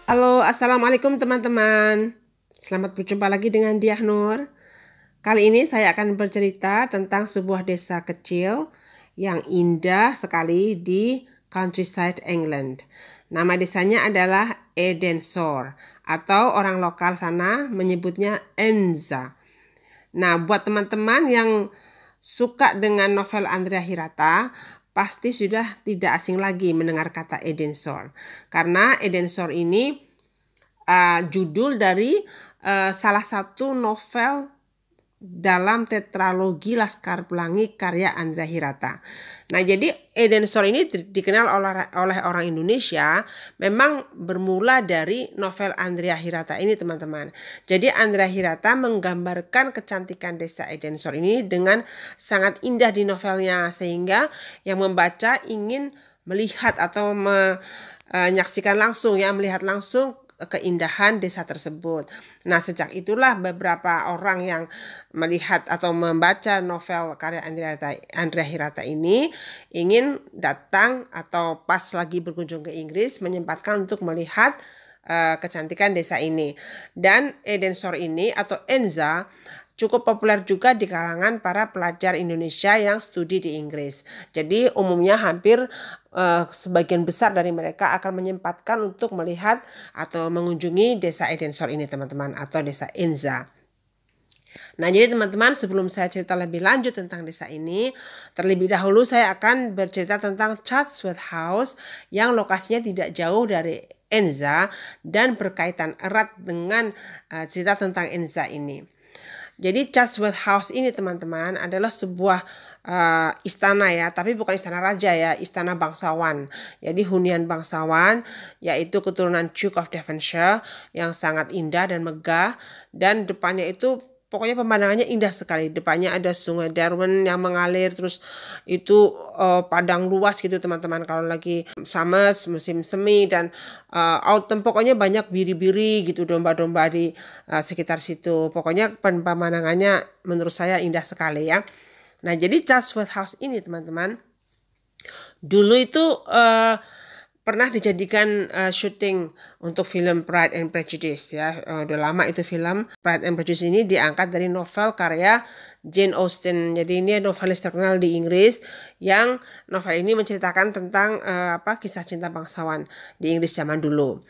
Halo, assalamualaikum teman-teman. Selamat berjumpa lagi dengan Diah Nur. Kali ini saya akan bercerita tentang sebuah desa kecil yang indah sekali di countryside England. Nama desanya adalah Edensor atau orang lokal sana menyebutnya Enza. Nah, buat teman-teman yang suka dengan novel Andrea Hirata, pasti sudah tidak asing lagi mendengar kata Edensor. Karena Edensor ini judul dari salah satu novel dalam tetralogi Laskar Pelangi karya Andrea Hirata. Nah, jadi Edensor ini dikenal oleh orang Indonesia memang bermula dari novel Andrea Hirata ini, teman-teman. Jadi Andrea Hirata menggambarkan kecantikan desa Edensor ini dengan sangat indah di novelnya, sehingga yang membaca ingin melihat atau menyaksikan langsung, melihat langsung keindahan desa tersebut. Nah, sejak itulah beberapa orang yang melihat atau membaca novel karya Andrea Hirata ini ingin datang atau pas lagi berkunjung ke Inggris menyempatkan untuk melihat kecantikan desa ini. Dan Edensor ini atau Enza cukup populer juga di kalangan para pelajar Indonesia yang studi di Inggris. Jadi umumnya hampir sebagian besar dari mereka akan menyempatkan untuk melihat atau mengunjungi desa Edensor ini, teman-teman, atau desa Enza. Nah, jadi teman-teman, sebelum saya cerita lebih lanjut tentang desa ini, terlebih dahulu saya akan bercerita tentang Chatsworth House yang lokasinya tidak jauh dari Enza dan berkaitan erat dengan cerita tentang Enza ini. Jadi Chatsworth House ini, teman-teman, adalah sebuah istana tapi bukan istana raja istana bangsawan. Jadi hunian bangsawan, yaitu keturunan Duke of Devonshire yang sangat indah dan megah, dan depannya itu pokoknya pemandangannya indah sekali. Depannya ada sungai Derwent yang mengalir, terus itu padang luas gitu, teman-teman. Kalau lagi summer, musim semi, dan autumn, pokoknya banyak biri-biri gitu, domba-domba di sekitar situ. Pokoknya pemandangannya menurut saya indah sekali ya. Nah, jadi Chatsworth House ini, teman-teman, dulu itu pernah dijadikan syuting untuk film Pride and Prejudice udah lama itu film. Pride and Prejudice ini diangkat dari novel karya Jane Austen. Jadi ini novelis terkenal di Inggris yang novel ini menceritakan tentang kisah cinta bangsawan di Inggris zaman dulu.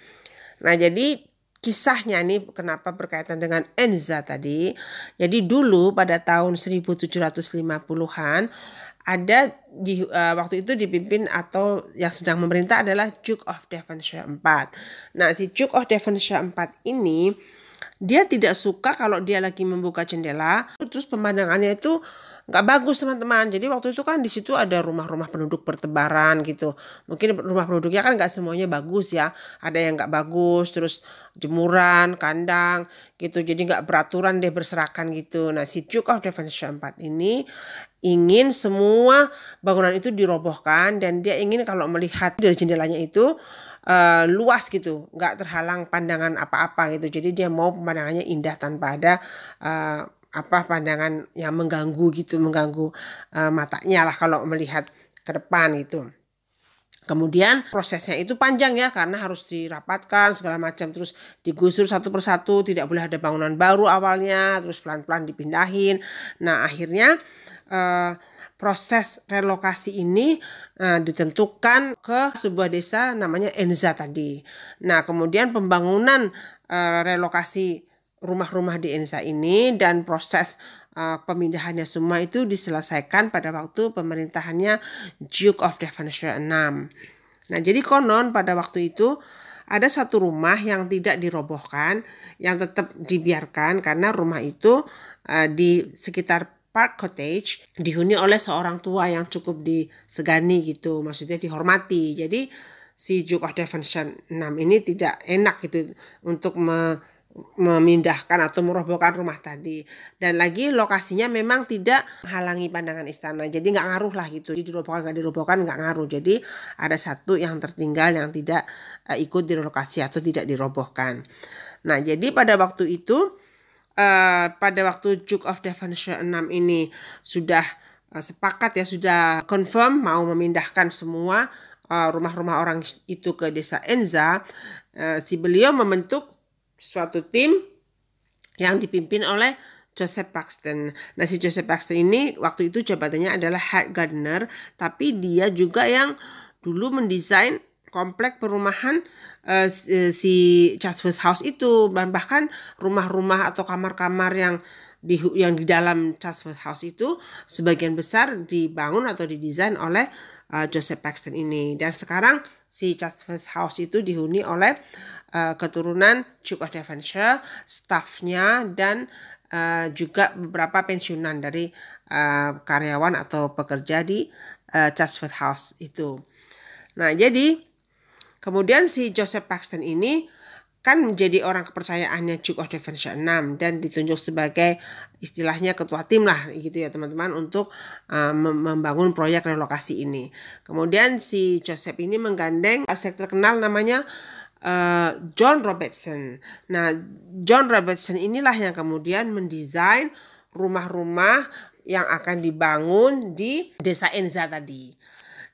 Nah, jadi kisahnya nih kenapa berkaitan dengan Enza tadi. Jadi dulu pada tahun 1750-an ada waktu itu dipimpin atau yang sedang memerintah adalah Duke of Devonshire IV. Nah, si Duke of Devonshire IV ini dia tidak suka kalau dia lagi membuka jendela terus pemandangannya itu nggak bagus, teman-teman. Jadi waktu itu kan di situ ada rumah-rumah penduduk bertebaran gitu. Mungkin rumah penduduknya kan nggak semuanya bagus ya. Ada yang nggak bagus, terus jemuran, kandang gitu. Jadi nggak beraturan deh, berserakan gitu. Nah, si Duke of Devonshire IV ini ingin semua bangunan itu dirobohkan, dan dia ingin kalau melihat dari jendelanya itu luas gitu, nggak terhalang pandangan apa-apa gitu. Jadi dia mau pemandangannya indah tanpa ada pandangan yang mengganggu gitu, mengganggu matanya lah kalau melihat ke depan gitu. Kemudian prosesnya itu panjang ya, karena harus dirapatkan segala macam, terus digusur satu persatu, tidak boleh ada bangunan baru awalnya, terus pelan-pelan dipindahin. Nah, akhirnya proses relokasi ini ditentukan ke sebuah desa namanya Enza tadi. Nah, kemudian pembangunan relokasi rumah-rumah di Enza ini dan proses pemindahannya semua itu diselesaikan pada waktu pemerintahannya Duke of Devonshire VI. Nah, jadi konon pada waktu itu ada satu rumah yang tidak dirobohkan, yang tetap dibiarkan, karena rumah itu di sekitar Park Cottage dihuni oleh seorang tua yang cukup disegani gitu, maksudnya dihormati. Jadi si Duke of Devonshire VI ini tidak enak gitu untuk memindahkan atau merobohkan rumah tadi. Dan lagi lokasinya memang tidak menghalangi pandangan istana, jadi nggak ngaruh lah gitu. Jadi dirobohkan nggak dirobohkan nggak ngaruh. Jadi ada satu yang tertinggal yang tidak ikut direlokasi atau tidak dirobohkan. Nah, jadi pada waktu itu pada waktu Duke of Devonshire VI ini sudah sepakat sudah confirm mau memindahkan semua rumah-rumah orang itu ke desa Enza. si beliau membentuk suatu tim yang dipimpin oleh Joseph Paxton. Nah, si Joseph Paxton ini waktu itu jabatannya adalah head gardener, tapi dia juga yang dulu mendesain komplek perumahan si Chatsworth House itu, bahkan rumah-rumah atau kamar-kamar yang di dalam Chatsworth House itu sebagian besar dibangun atau didesain oleh Joseph Paxton ini. Dan sekarang si Chatsworth House itu dihuni oleh keturunan Duke of Devonshire, stafnya, dan juga beberapa pensiunan dari karyawan atau pekerja di Chatsworth House itu. Nah, jadi kemudian si Joseph Paxton ini kan menjadi orang kepercayaannya Duke of Devonshire 6 dan ditunjuk sebagai istilahnya ketua tim lah gitu ya teman-teman untuk membangun proyek relokasi ini. Kemudian si Joseph ini menggandeng arsitek terkenal namanya John Robertson. Nah, John Robertson inilah yang kemudian mendesain rumah-rumah yang akan dibangun di desa Enza tadi.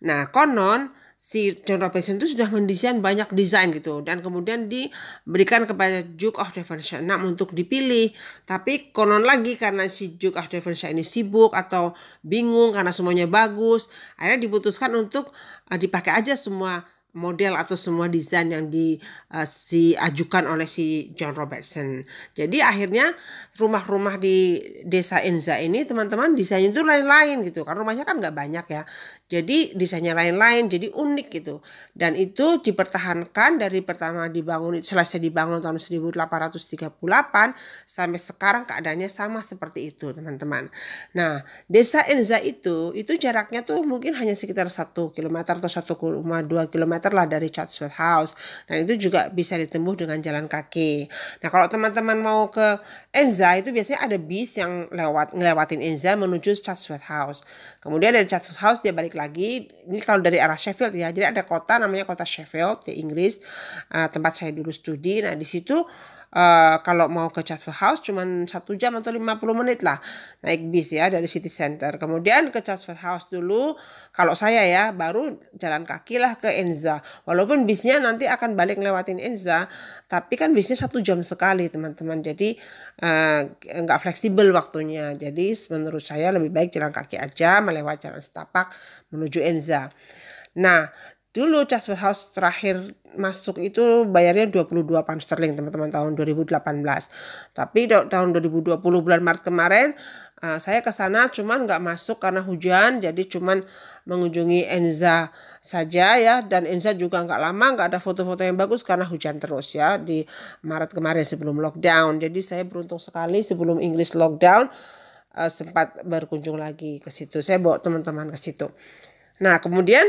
Nah, konon si John Robertson itu sudah mendesain banyak desain gitu dan kemudian diberikan kepada Duke of Devonshire 6 untuk dipilih. Tapi konon lagi karena si Duke of Devonshire ini sibuk atau bingung karena semuanya bagus, akhirnya diputuskan untuk dipakai aja semua model atau semua desain yang diajukan oleh si John Robertson. Jadi akhirnya rumah-rumah di desa Enza ini teman-teman desainnya itu lain-lain gitu. Karena rumahnya kan nggak banyak ya. Jadi desainnya lain-lain, jadi unik gitu. Dan itu dipertahankan dari pertama selesai dibangun tahun 1838 sampai sekarang keadaannya sama seperti itu teman-teman. Nah, desa Enza itu jaraknya tuh mungkin hanya sekitar 1 km atau 1,2 km lah dari Chatsworth House, dan itu juga bisa ditempuh dengan jalan kaki. Nah, kalau teman-teman mau ke Enza itu biasanya ada bis yang ngelewatin Enza menuju Chatsworth House. Kemudian dari Chatsworth House dia balik lagi. Ini kalau dari arah Sheffield ya. Jadi ada kota namanya kota Sheffield di Inggris, tempat saya dulu studi. Nah, di situ kalau mau ke Chatsworth House cuman 1 jam atau 50 menit lah naik bis ya dari city center. Kemudian ke Chatsworth House dulu kalau saya ya, baru jalan kaki lah ke Enza. Walaupun bisnya nanti akan balik ngelewatin Enza, tapi kan bisnya 1 jam sekali teman-teman. Jadi nggak fleksibel waktunya. Jadi menurut saya lebih baik jalan kaki aja melewati jalan setapak menuju Enza. Nah, dulu Chatsworth House terakhir masuk itu bayarnya 22 pound sterling teman-teman tahun 2018. Tapi tahun 2020 bulan Maret kemarin saya ke sana cuman nggak masuk karena hujan, jadi cuman mengunjungi Enza saja ya, dan Enza juga nggak lama, nggak ada foto-foto yang bagus karena hujan terus ya di Maret kemarin sebelum lockdown. Jadi saya beruntung sekali sebelum Inggris lockdown sempat berkunjung lagi ke situ. Saya bawa teman-teman ke situ. Nah, kemudian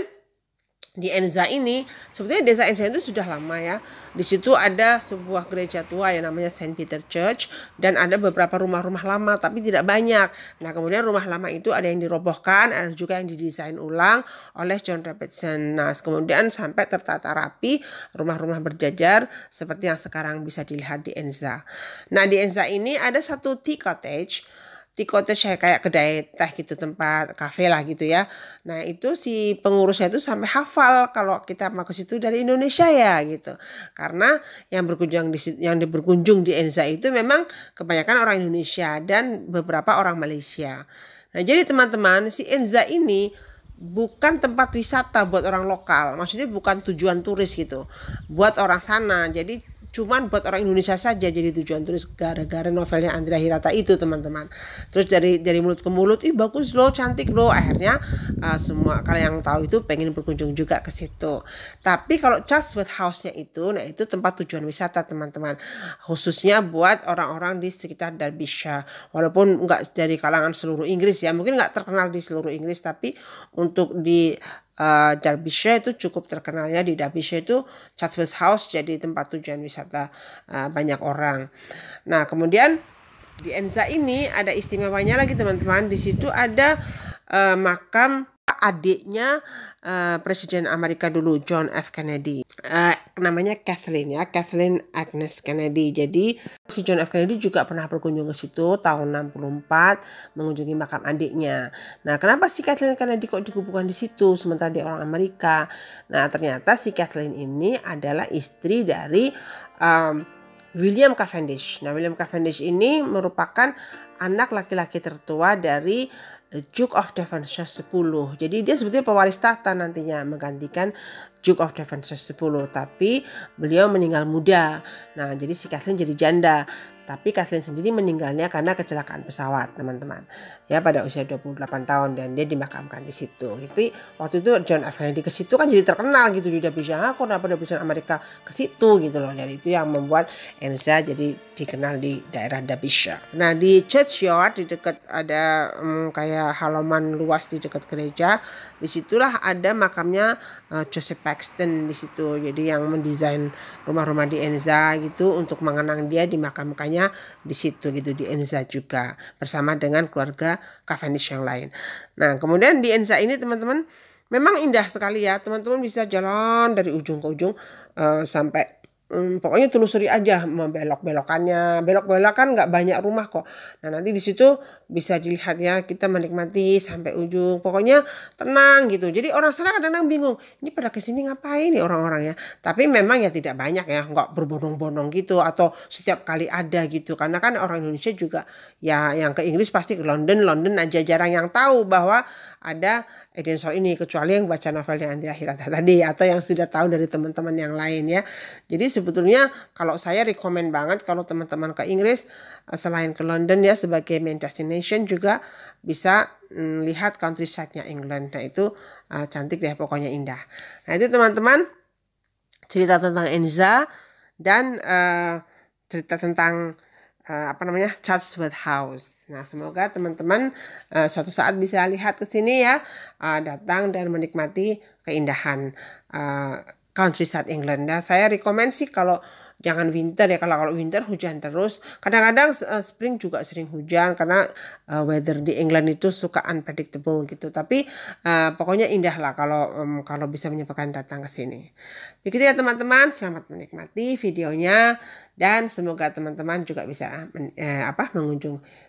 di Enza ini, sebetulnya desa Enza itu sudah lama ya. Di situ ada sebuah gereja tua yang namanya St. Peter Church dan ada beberapa rumah-rumah lama tapi tidak banyak. Nah, kemudian rumah lama itu ada yang dirobohkan, ada juga yang didesain ulang oleh John Robertson. Nah, kemudian sampai tertata rapi, rumah-rumah berjajar seperti yang sekarang bisa dilihat di Enza. Nah, di Enza ini ada satu tea cottage. Tea cottage kayak kedai teh gitu, tempat kafe lah gitu ya. Nah, itu si pengurusnya itu sampai hafal kalau kita mau ke situ dari Indonesia ya gitu. Karena yang berkunjung di Enza itu memang kebanyakan orang Indonesia dan beberapa orang Malaysia. Nah, jadi teman-teman, si Enza ini bukan tempat wisata buat orang lokal. Maksudnya bukan tujuan turis gitu. Buat orang sana. Jadi cuman buat orang Indonesia saja jadi tujuan turis gara-gara novelnya Andrea Hirata itu teman-teman. Terus dari mulut ke mulut, bagus loh, cantik loh. Akhirnya semua kalau yang tahu itu pengen berkunjung juga ke situ. Tapi kalau Chatsworth House-nya itu, nah itu tempat tujuan wisata teman-teman. Khususnya buat orang-orang di sekitar Derbyshire. Walaupun nggak dari kalangan seluruh Inggris ya, mungkin nggak terkenal di seluruh Inggris, tapi untuk di Derbyshire itu cukup terkenalnya. Di Derbyshire itu Chatsworth House jadi tempat tujuan wisata banyak orang. Nah, kemudian di Enza ini ada istimewanya lagi teman-teman. Di situ ada makam adiknya Presiden Amerika dulu, John F. Kennedy. Namanya Kathleen ya, Kathleen Agnes Kennedy. Jadi si John F. Kennedy juga pernah berkunjung ke situ tahun 64 mengunjungi makam adiknya. Nah, kenapa si Kathleen Kennedy kok dikuburkan di situ sementara dia orang Amerika? Nah, ternyata si Kathleen ini adalah istri dari William Cavendish. Nah, William Cavendish ini merupakan anak laki-laki tertua dari Duke of Devonshire 10. Jadi dia sebetulnya pewaris tahta nantinya menggantikan Duke of Devonshire 10. Tapi beliau meninggal muda. Nah, jadi si Kathleen jadi janda. Tapi Kathleen sendiri meninggalnya karena kecelakaan pesawat, teman-teman. Ya, pada usia 28 tahun dan dia dimakamkan di situ. Tapi waktu itu John F. Kennedy ke situ kan jadi terkenal gitu di Derbyshire. Kok kenapa Derbyshire Amerika ke situ gitu loh. Dan itu yang membuat Enza jadi dikenal di daerah Derbyshire. Nah, di churchyard di dekat ada kayak halaman luas di dekat gereja. Disitulah ada makamnya Joseph Paxton di situ. Jadi yang mendesain rumah-rumah di Enza gitu untuk mengenang dia dimakamkannya di situ gitu, di Enza juga bersama dengan keluarga Cavendish yang lain. Nah, kemudian di Enza ini teman-teman memang indah sekali ya. Teman-teman bisa jalan dari ujung ke ujung sampai pokoknya telusuri aja belok-belokannya. Belok-belokan nggak banyak rumah kok. Nah, nanti di situ bisa dilihat ya, kita menikmati sampai ujung. Pokoknya tenang gitu. Jadi orang sana kadang-kadang bingung, ini pada kesini ngapain nih orang-orang ya. Tapi memang ya tidak banyak ya, nggak berbondong-bondong gitu atau setiap kali ada gitu. Karena kan orang Indonesia juga ya yang ke Inggris pasti ke London aja, jarang yang tahu bahwa ada Eden Soul ini, kecuali yang baca novelnya Anti Akhirata tadi atau yang sudah tahu dari teman-teman yang lain ya. Jadi sebetulnya kalau saya rekomen banget kalau teman-teman ke Inggris selain ke London ya sebagai main destination juga bisa lihat countryside-nya England. Nah, itu cantik deh, pokoknya indah. Nah, itu teman-teman cerita tentang Enza dan cerita tentang Chatsworth House. Nah, semoga teman-teman suatu saat bisa lihat ke sini ya, datang dan menikmati keindahan countryside England. Nah, saya rekomen sih kalau jangan winter ya, kalau winter hujan terus. Kadang-kadang spring juga sering hujan karena weather di England itu suka unpredictable gitu. Tapi pokoknya indah lah kalau bisa menyempatkan datang ke sini. Begitu ya teman-teman, selamat menikmati videonya dan semoga teman-teman juga bisa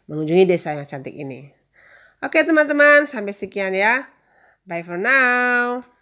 mengunjungi desa yang cantik ini. Oke teman-teman, sampai sekian ya. Bye for now.